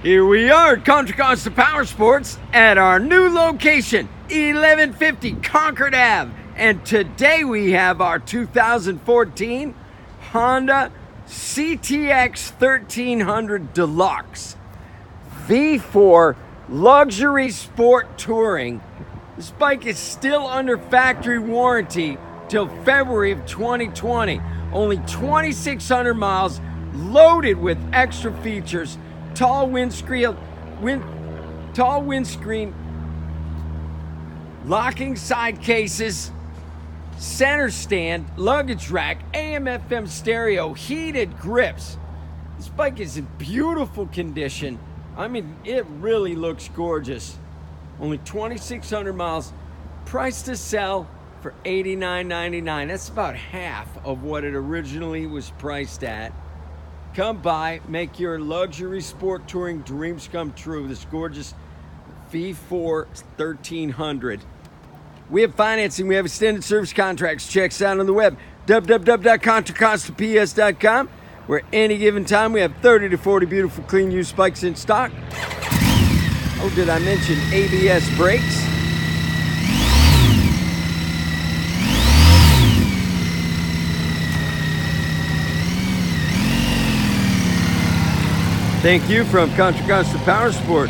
Here we are at Contra Costa Powersports at our new location, 1150 Concord Ave. And today we have our 2014 Honda CTX1300 Deluxe V luxury sport touring. This bike is still under factory warranty till February of 2020. Only 2,600 miles, loaded with extra features. Tall windscreen, locking side cases, center stand, luggage rack, AM/FM stereo, heated grips. This bike is in beautiful condition. I mean, it really looks gorgeous. Only 2,600 miles, price to sell for $89.99. That's about half of what it originally was priced at. Come by, make your luxury sport touring dreams come true. This gorgeous V4 1300. We have financing. We have extended service contracts. Check us out on the web, www.contracostaps.com, where any given time we have 30 to 40 beautiful, clean, used bikes in stock. Oh, did I mention ABS brakes? Thank you from Contra Costa Powersports.